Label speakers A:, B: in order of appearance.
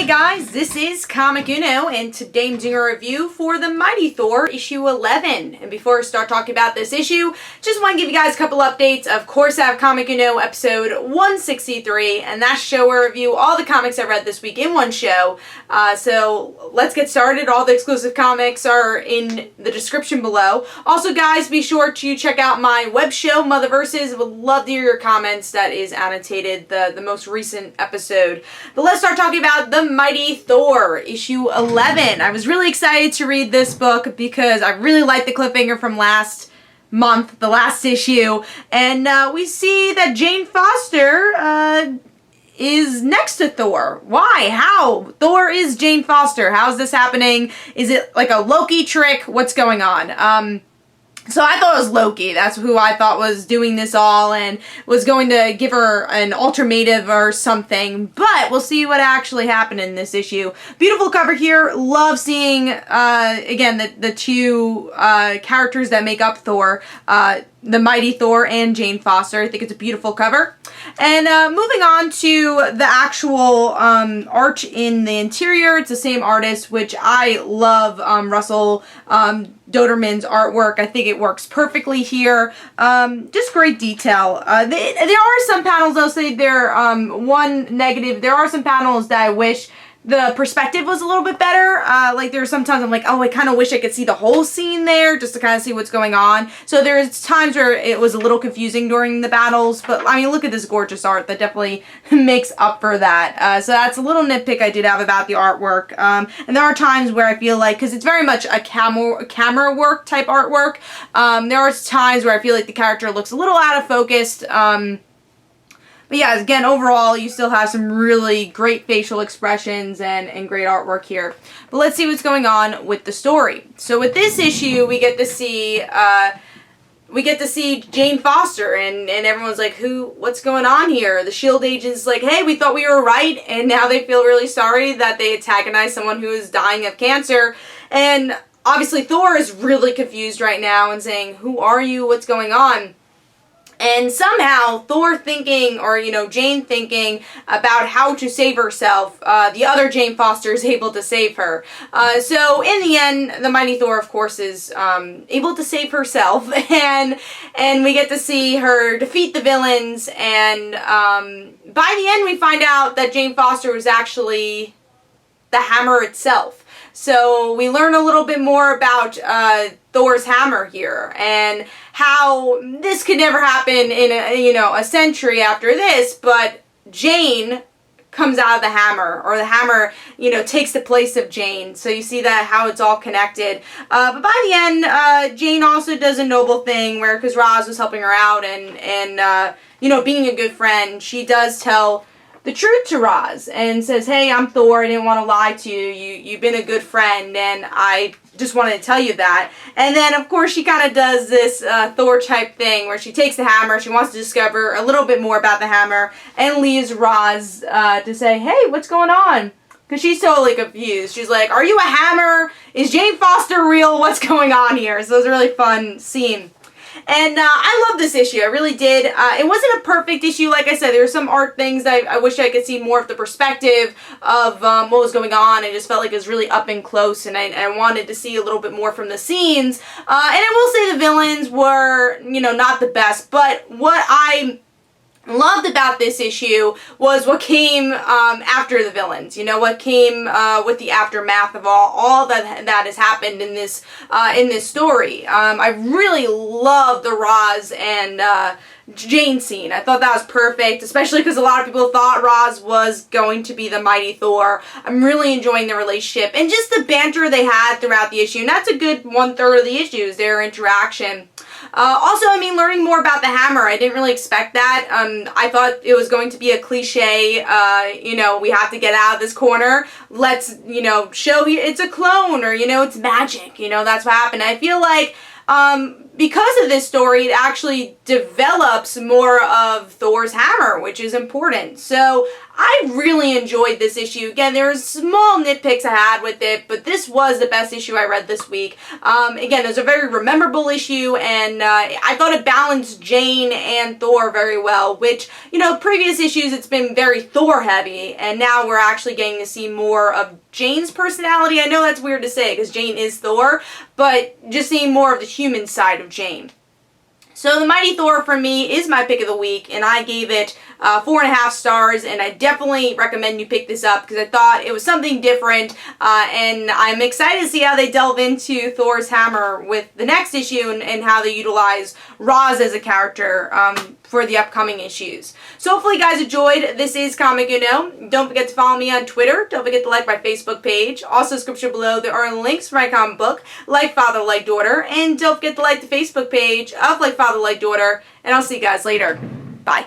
A: guys, this is Comic Uno, and today I'm doing a review for The Mighty Thor, issue 11. And before I start talking about this issue, just want to give you guys a couple updates. Of course, I have Comic Uno episode 163, and that's a show where I review all the comics I read this week in one show. So let's get started. All the exclusive comics are in the description below. Also, guys, be sure to check out my web show, Motherverses. Would love to hear your comments. That is annotated, the most recent episode. But let's start talking about The Mighty Thor, issue 11. I was really excited to read this book because I really liked the cliffhanger from last month, the last issue. And we see that Jane Foster is next to Thor. Why? How? Thor is Jane Foster. How's this happening? Is it like a Loki trick? What's going on? So I thought it was Loki. That's who I thought was doing this all and was going to give her an ultimatum or something. But we'll see what actually happened in this issue. Beautiful cover here. Love seeing, again, the two characters that make up Thor. The Mighty Thor and Jane Foster. I think it's a beautiful cover. And moving on to the actual art in the interior. It's the same artist, which I love, Russell Doderman's artwork. I think it works perfectly here. Just great detail. There are some panels, I'll say there, one negative, there are some panels that I wish the perspective was a little bit better. Like there are sometimes I'm like, oh, I kind of wish I could see the whole scene there just to kind of see what's going on. So there's times where it was a little confusing during the battles, but I mean, look at this gorgeous art that definitely makes up for that. So that's a little nitpick I did have about the artwork. And there are times where I feel like, because it's very much a camera work type artwork, there are times where I feel like the character looks a little out of focus. But yeah, again, overall, you still have some really great facial expressions and great artwork here. But let's see what's going on with the story. So with this issue, we get to see Jane Foster, and everyone's like, what's going on here? The S.H.I.E.L.D. agent's like, hey, we thought we were right, and now they feel really sorry that they antagonized someone who is dying of cancer. And obviously Thor is really confused right now and saying, who are you? What's going on? And somehow, Thor thinking, or, Jane thinking about how to save herself, the other Jane Foster is able to save her. So, in the end, the Mighty Thor, of course, is able to save herself, and we get to see her defeat the villains, and by the end, we find out that Jane Foster was actually the hammer itself. So we learn a little bit more about Thor's hammer here and how this could never happen in a century after this, but Jane comes out of the hammer, or the hammer, takes the place of Jane. So you see that how it's all connected. But by the end, Jane also does a noble thing where, because Roz was helping her out and being a good friend, she does tell the truth to Roz and says, hey, I'm Thor, I didn't want to lie to you, you've been a good friend, and I just wanted to tell you that. And then, of course, she kind of does this Thor type thing where she takes the hammer, she wants to discover a little bit more about the hammer, and leaves Roz to say, hey, what's going on? Because she's totally confused. She's like, are you a hammer? Is Jane Foster real? What's going on here? So it was a really fun scene. And I love this issue. I really did. It wasn't a perfect issue. Like I said, there were some art things that I wish I could see more of the perspective of what was going on. I just felt like it was really up and close, and I wanted to see a little bit more from the scenes. And I will say the villains were, not the best. But what I loved about this issue was what came after the villains. What came with the aftermath of all that has happened in this story. I really love the Roz and Jane scene. I thought that was perfect, especially because a lot of people thought Roz was going to be the Mighty Thor. I'm really enjoying the relationship and just the banter they had throughout the issue. And that's a good 1/3 of the issue is their interaction. Also, learning more about the hammer, I didn't really expect that. I thought it was going to be a cliche, we have to get out of this corner. Let's, show you it's a clone, or, it's magic. That's what happened. I feel like because of this story, it actually develops more of Thor's hammer, which is important. So I really enjoyed this issue. Again, there were small nitpicks I had with it, but this was the best issue I read this week. Again, it was a very memorable issue, and I thought it balanced Jane and Thor very well, which, you know, previous issues it's been very Thor heavy, and now we're actually getting to see more of Jane's personality. I know that's weird to say because Jane is Thor, but just seeing more of the human side of Jane. So The Mighty Thor for me is my pick of the week, and I gave it 4.5 stars, and I definitely recommend you pick this up because I thought it was something different, and I'm excited to see how they delve into Thor's hammer with the next issue and how they utilize Roz as a character for the upcoming issues. So hopefully you guys enjoyed. This is Comic Uno. Don't forget to follow me on Twitter. Don't forget to like my Facebook page. Also, description below, there are links for my comic book, Like Father, Like Daughter. And don't forget to like the Facebook page of Like Father, Like Daughter. And I'll see you guys later. Bye.